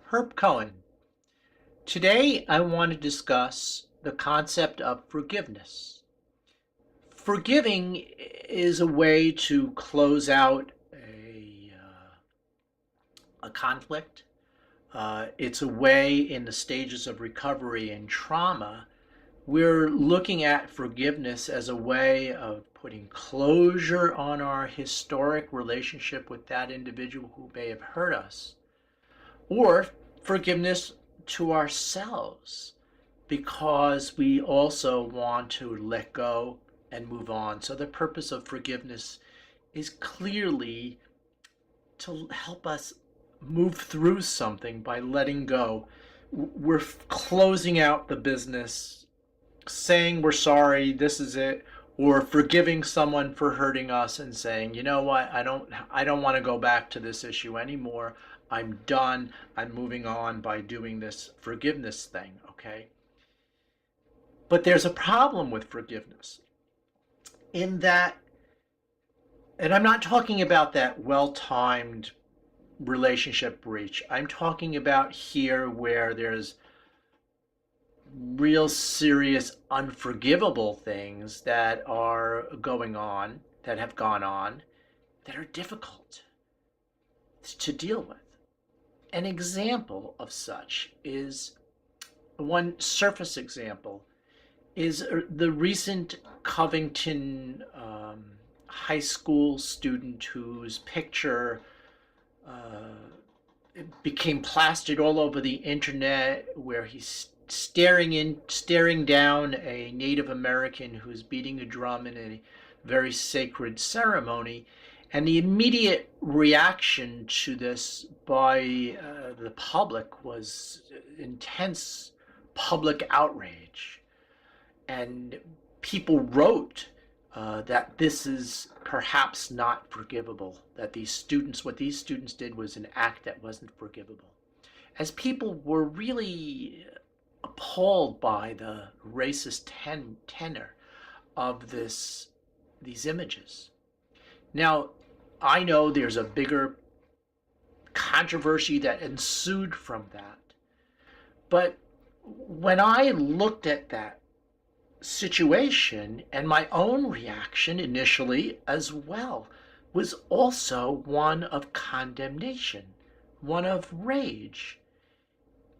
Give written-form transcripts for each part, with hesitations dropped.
Herb Cohen. Today I want to discuss the concept of forgiveness. Forgiving is a way to close out a conflict. It's a way in the stages of recovery and trauma. We're looking at forgiveness as a way of putting closure on our historic relationship with that individual who may have hurt us, or forgiveness to ourselves because we also want to let go and move on. So the purpose of forgiveness is clearly to help us move through something by letting go. We're closing out the business, saying we're sorry, this is it, or forgiving someone for hurting us and saying, you know what, I don't want to go back to this issue anymore. I'm done. I'm moving on by doing this forgiveness thing, okay? But there's a problem with forgiveness in that, and I'm not talking about that well-timed relationship breach. I'm talking about here where there's real serious unforgivable things that are going on, that have gone on, that are difficult to deal with. An example of such is one surface example is the recent Covington high school student whose picture became plastered all over the internet, where he's staring down a Native American who's beating a drum in a very sacred ceremony. And the immediate reaction to this by the public was intense public outrage. And people wrote that this is perhaps not forgivable, that what these students did was an act that wasn't forgivable. As people were really appalled by the racist tenor of these images. Now, I know there's a bigger controversy that ensued from that, but when I looked at that situation, and my own reaction initially as well was also one of condemnation, one of rage.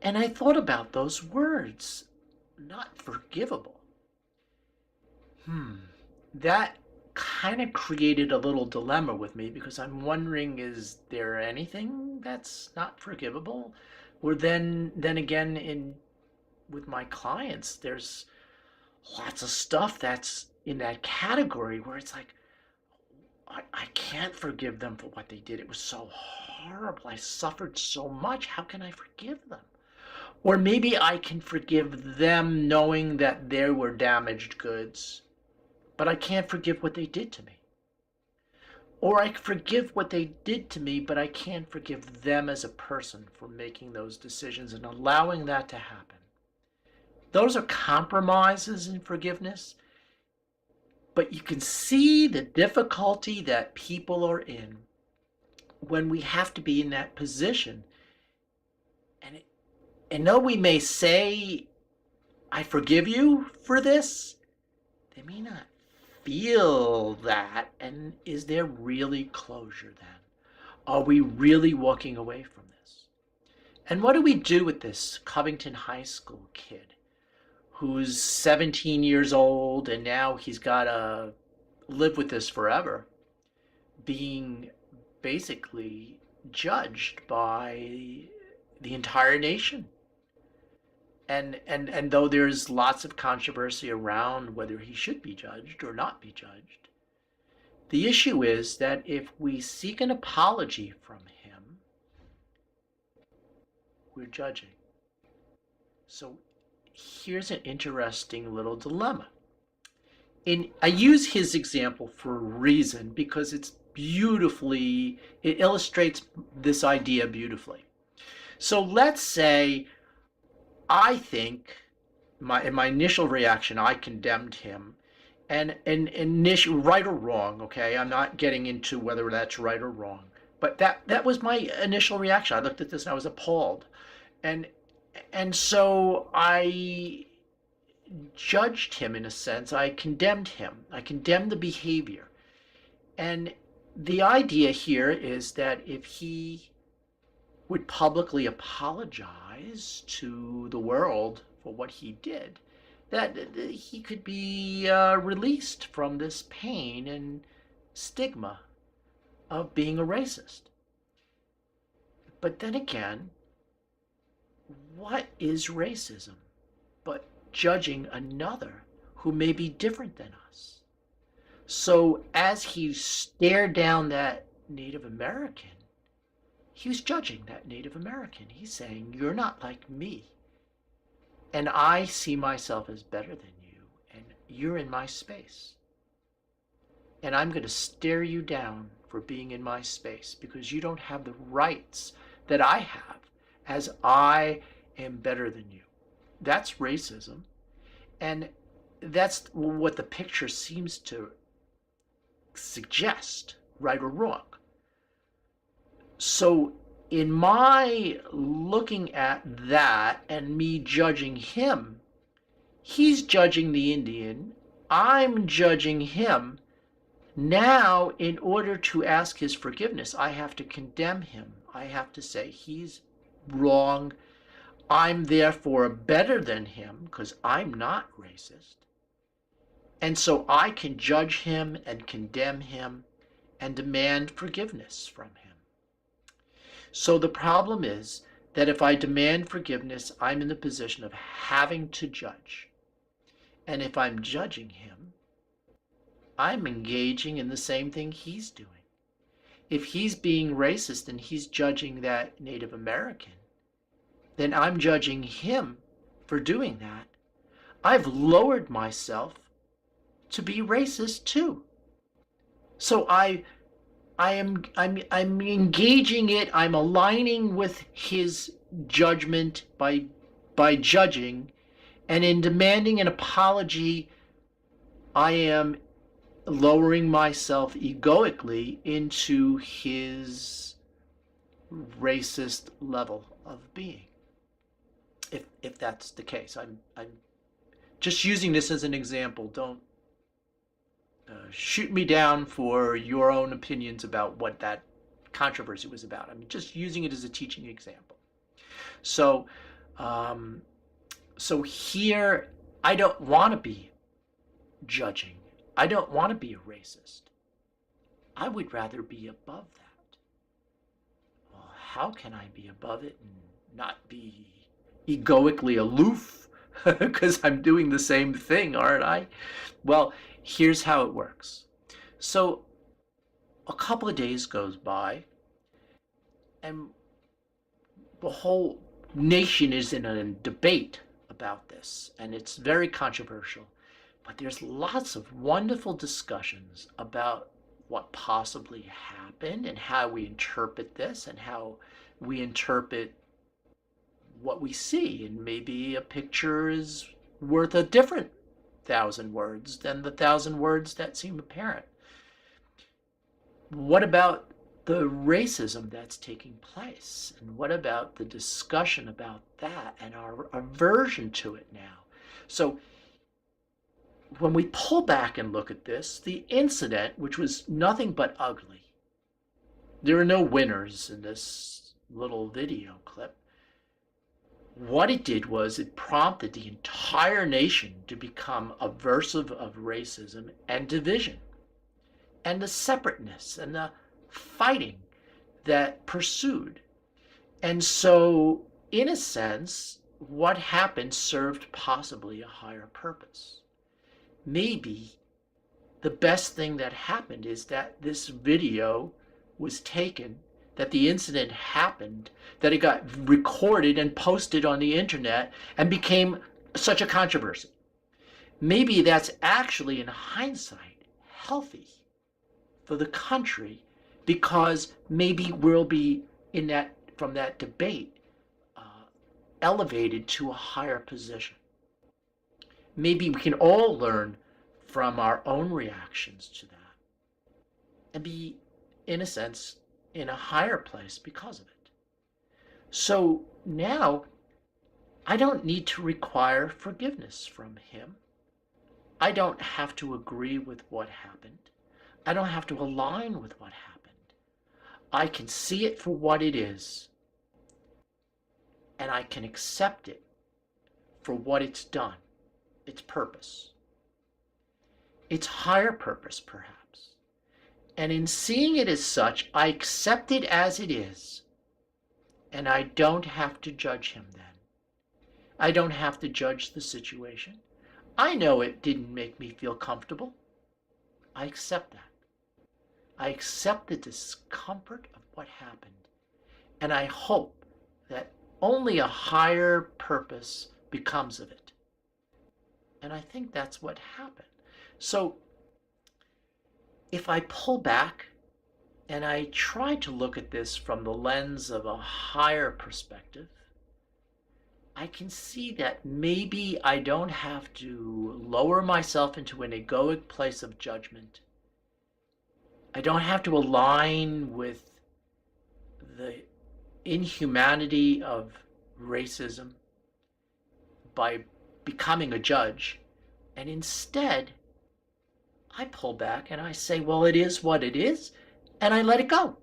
And I thought about those words, not forgivable. That kind of created a little dilemma with me, because I'm wondering, is there anything that's not forgivable? Or then again, in with my clients, there's lots of stuff that's in that category where it's like, I can't forgive them for what they did. It was so horrible. I suffered so much. How can I forgive them? Or maybe I can forgive them knowing that they were damaged goods, but I can't forgive what they did to me. Or I forgive what they did to me, but I can't forgive them as a person for making those decisions and allowing that to happen. Those are compromises in forgiveness, but you can see the difficulty that people are in when we have to be in that position. And though we may say, I forgive you for this, they may not feel that. And is there really closure then? Are we really walking away from this? And what do we do with this Covington High School kid who's 17 years old, and now he's got to live with this forever, being basically judged by the entire nation? And though there's lots of controversy around whether he should be judged or not be judged, the issue is that if we seek an apology from him, we're judging. So here's an interesting little dilemma. I use his example for a reason, because it illustrates this idea beautifully. So let's say I think in my initial reaction, I condemned him, and initial, right or wrong, okay? I'm not getting into whether that's right or wrong, but that was my initial reaction. I looked at this and I was appalled. And so I judged him in a sense. I condemned him. I condemned the behavior. And the idea here is that if he would publicly apologize to the world for what he did, that he could be released from this pain and stigma of being a racist. But then again, what is racism but judging another who may be different than us? So as he stared down that Native American, he was judging that Native American. He's saying, you're not like me. And I see myself as better than you. And you're in my space. And I'm going to stare you down for being in my space because you don't have the rights that I have as I am better than you. That's racism. And that's what the picture seems to suggest, right or wrong. So in my looking at that and me judging him, he's judging the Indian, I'm judging him. Now, in order to ask his forgiveness, I have to condemn him. I have to say he's wrong. I'm therefore better than him because I'm not racist. And so I can judge him and condemn him and demand forgiveness from him. So the problem is that if I demand forgiveness, I'm in the position of having to judge. And if I'm judging him, I'm engaging in the same thing he's doing. If he's being racist and he's judging that Native American, then I'm judging him for doing that. I've lowered myself to be racist too. So I'm engaging it. I'm aligning with his judgment by judging, and in demanding an apology, I am lowering myself egoically into his racist level of being. If that's the case, I'm just using this as an example. Don't shoot me down for your own opinions about what that controversy was about. I'm just using it as a teaching example. So, so here, I don't want to be judging. I don't want to be a racist. I would rather be above that. Well, how can I be above it and not be egoically aloof? Because I'm doing the same thing, aren't I? Well, here's how it works. So a couple of days goes by, and the whole nation is in a debate about this, and it's very controversial. But there's lots of wonderful discussions about what possibly happened and how we interpret this and how we interpret what we see. And maybe a picture is worth a different 1,000 words than the 1,000 words that seem apparent. What about the racism that's taking place? And what about the discussion about that and our aversion to it now? So when we pull back and look at this, the incident, which was nothing but ugly, there are no winners in this little video clip. What it did was it prompted the entire nation to become aversive of racism and division and the separateness and the fighting that pursued. And so, in a sense, what happened served possibly a higher purpose. Maybe the best thing that happened is that this video was taken, that the incident happened, that it got recorded and posted on the internet and became such a controversy. Maybe that's actually, in hindsight, healthy for the country, because maybe we'll be in that, from that debate, elevated to a higher position. Maybe we can all learn from our own reactions to that and be, in a sense, in a higher place because of it. So now I don't need to require forgiveness from him. I don't have to agree with what happened. I don't have to align with what happened. I can see it for what it is, and I can accept it for what it's done, its purpose, its higher purpose, perhaps. And in seeing it as such, I accept it as it is, and I don't have to judge him then. I don't have to judge the situation. I know it didn't make me feel comfortable. I accept that. I accept the discomfort of what happened, and I hope that only a higher purpose becomes of it. And I think that's what happened. So if I pull back and I try to look at this from the lens of a higher perspective, I can see that maybe I don't have to lower myself into an egoic place of judgment. I don't have to align with the inhumanity of racism by becoming a judge. And instead, I pull back and I say, well, it is what it is, and I let it go.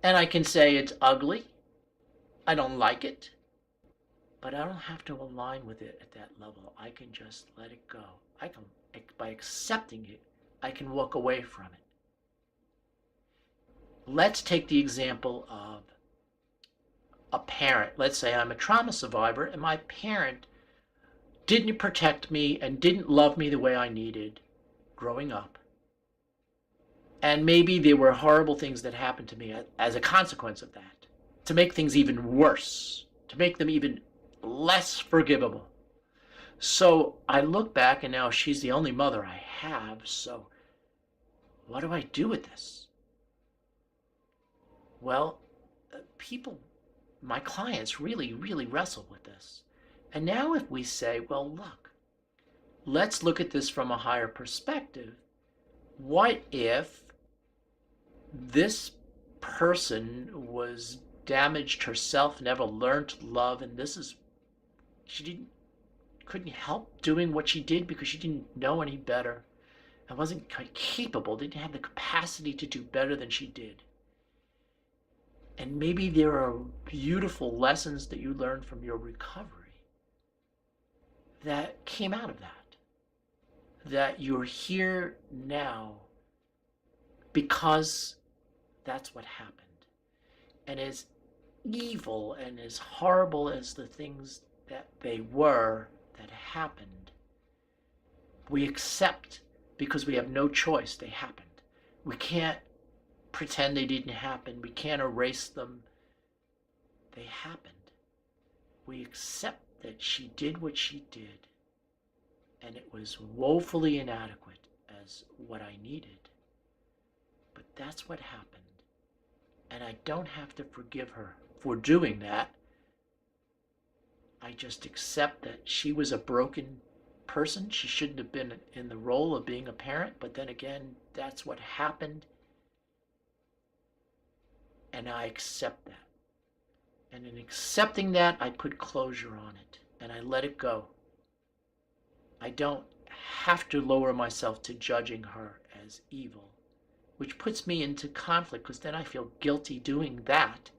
And I can say it's ugly, I don't like it, but I don't have to align with it at that level. I can just let it go. By accepting it, I can walk away from it. Let's take the example of a parent. Let's say I'm a trauma survivor and my parent didn't protect me and didn't love me the way I needed growing up. And maybe there were horrible things that happened to me as a consequence of that, to make things even worse, to make them even less forgivable. So I look back and now she's the only mother I have, so what do I do with this? Well, my clients really, really wrestle with this. And now if we say, well, look, let's look at this from a higher perspective. What if this person was damaged herself, never learned to love, and couldn't help doing what she did because she didn't know any better and wasn't capable, didn't have the capacity to do better than she did. And maybe there are beautiful lessons that you learned from your recovery that came out of that you're here now because that's what happened. And as evil and as horrible as the things that they were that happened, we accept because we have no choice they happened. We can't pretend they didn't happen. We can't erase them. They happened. We accept that she did what she did, and it was woefully inadequate as what I needed. But that's what happened. And I don't have to forgive her for doing that. I just accept that she was a broken person. She shouldn't have been in the role of being a parent, but then again, that's what happened. And I accept that. And in accepting that, I put closure on it and I let it go. I don't have to lower myself to judging her as evil, which puts me into conflict because then I feel guilty doing that.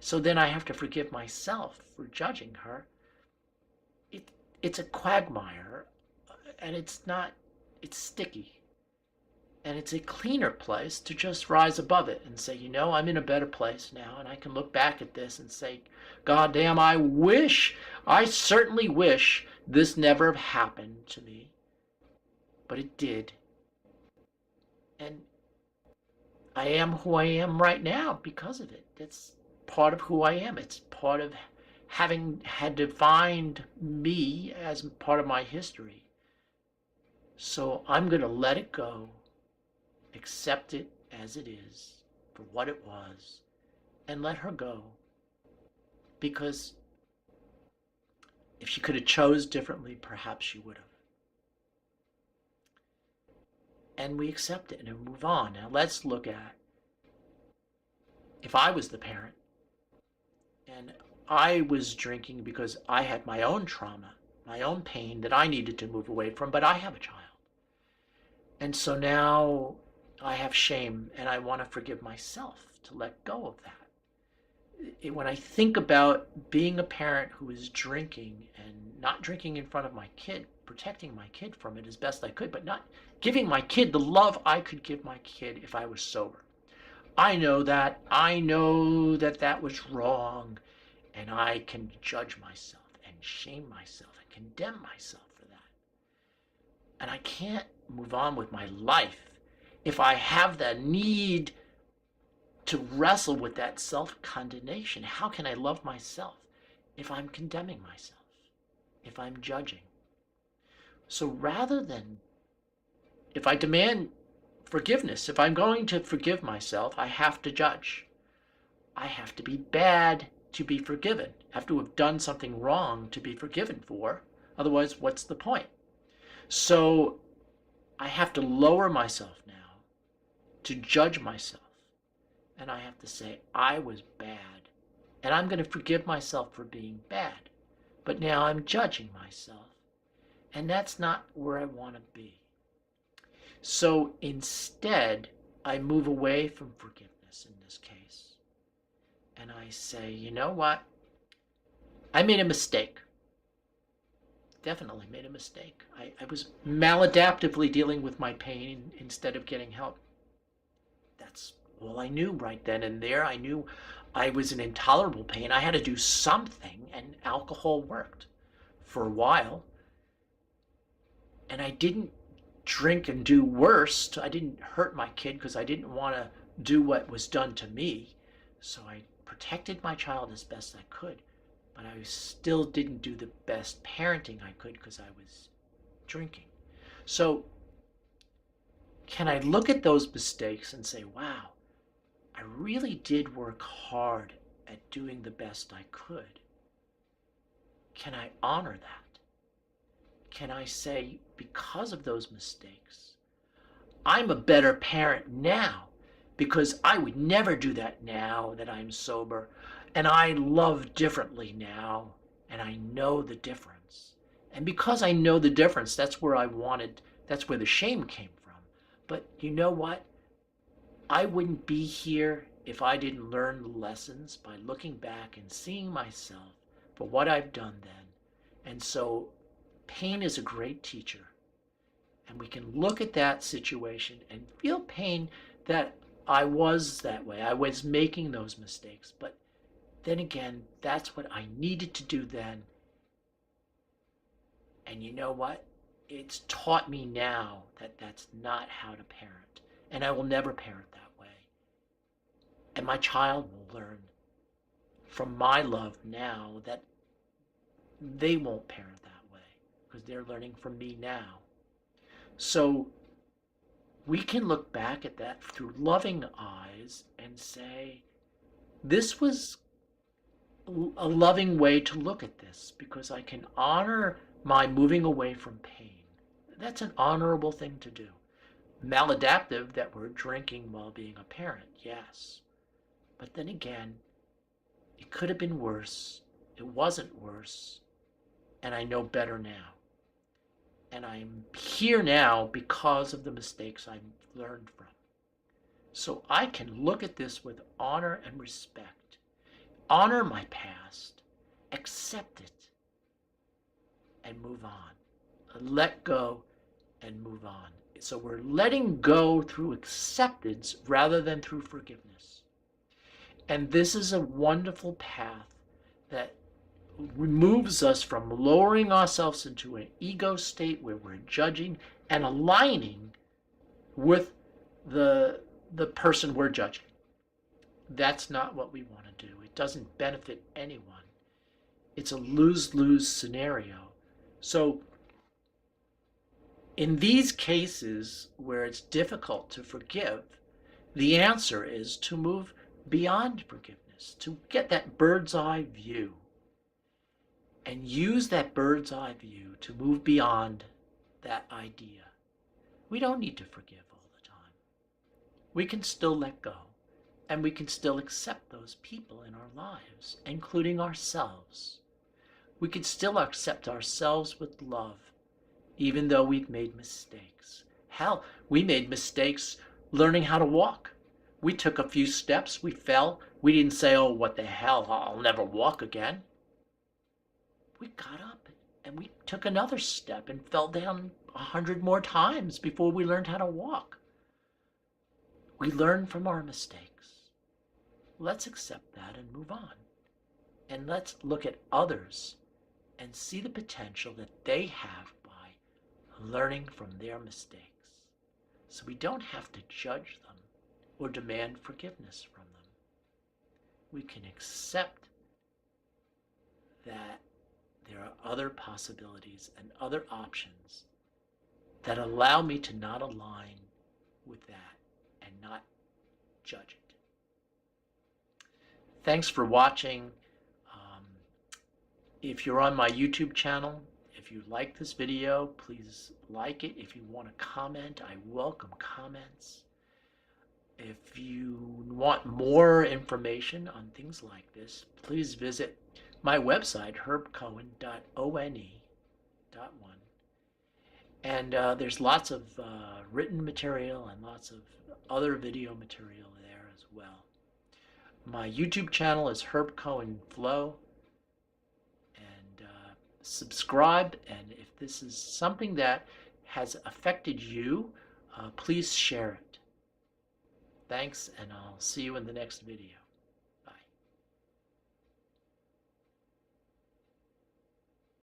So then I have to forgive myself for judging her. It's a quagmire, and it's sticky. And it's a cleaner place to just rise above it and say, I'm in a better place now, and I can look back at this and say, God damn, I certainly wish this never happened to me, but it did. And I am who I am right now because of it. It's part of who I am. It's part of having had defined me as part of my history. So I'm going to let it go, accept it as it is for what it was, and let her go. Because if she could have chose differently, perhaps she would have. And we accept it and move on. Now let's look at if I was the parent and I was drinking because I had my own trauma, my own pain that I needed to move away from, but I have a child. And so now I have shame and I want to forgive myself to let go of that. When I think about being a parent who is drinking and not drinking in front of my kid, protecting my kid from it as best I could, but not giving my kid the love I could give my kid if I was sober. I know that. I know that that was wrong, and I can judge myself and shame myself and condemn myself for that. And I can't move on with my life if I have the need to wrestle with that self-condemnation. How can I love myself if I'm condemning myself, if I'm judging? So rather than, if I demand forgiveness, if I'm going to forgive myself, I have to judge. I have to be bad to be forgiven. I have to have done something wrong to be forgiven for. Otherwise, what's the point? So I have to lower myself now to judge myself. And I have to say, I was bad. And I'm going to forgive myself for being bad. But now I'm judging myself. And that's not where I want to be. So instead, I move away from forgiveness in this case. And I say, you know what? I made a mistake. Definitely made a mistake. I was maladaptively dealing with my pain instead of getting help. That's all I knew right then and there. I knew I was in intolerable pain. I had to do something, and alcohol worked for a while. And I didn't drink and do worse. I didn't hurt my kid because I didn't want to do what was done to me. So I protected my child as best I could. But I still didn't do the best parenting I could because I was drinking. So can I look at those mistakes and say, wow, I really did work hard at doing the best I could? Can I honor that? Can I say, because of those mistakes, I'm a better parent now because I would never do that now that I'm sober, and I love differently now, and I know the difference. And because I know the difference, that's where the shame came from. But you know what? I wouldn't be here if I didn't learn the lessons by looking back and seeing myself for what I've done then. And so pain is a great teacher. And we can look at that situation and feel pain that I was that way. I was making those mistakes. But then again, that's what I needed to do then. And you know what? It's taught me now that that's not how to parent. And I will never parent that way. And my child will learn from my love now that they won't parent that way because they're learning from me now. So we can look back at that through loving eyes and say, this was a loving way to look at this because I can honor my moving away from pain. That's an honorable thing to do. Maladaptive that we're drinking while being a parent, yes. But then again, it could have been worse. It wasn't worse. And I know better now. And I'm here now because of the mistakes I've learned from. So I can look at this with honor and respect. Honor my past. Accept it. And move on. Let go and move on. So we're letting go through acceptance rather than through forgiveness. And this is a wonderful path that removes us from lowering ourselves into an ego state where we're judging and aligning with the person we're judging. That's not what we want to do. It doesn't benefit anyone. It's a lose-lose scenario. So in these cases where it's difficult to forgive, the answer is to move beyond forgiveness, to get that bird's eye view and use that bird's eye view to move beyond that idea. We don't need to forgive all the time. We can still let go. And we can still accept those people in our lives, including ourselves. We can still accept ourselves with love, even though we've made mistakes. Hell, we made mistakes learning how to walk. We took a few steps, we fell. We didn't say, oh, what the hell, I'll never walk again. We got up and we took another step and fell down 100 more times before we learned how to walk. We learn from our mistakes. Let's accept that and move on. And let's look at others and see the potential that they have by learning from their mistakes. So we don't have to judge them or demand forgiveness from them. We can accept that there are other possibilities and other options that allow me to not align with that and not judge it. Thanks for watching. If you're on my YouTube channel, if you like this video, please like it. If you want to comment, I welcome comments. If you want more information on things like this, please visit my website, herbcohen.one. And there's lots of written material and lots of other video material there as well. My YouTube channel is Herb Cohen Flow. And subscribe. And if this is something that has affected you, please share it. Thanks, and I'll see you in the next video.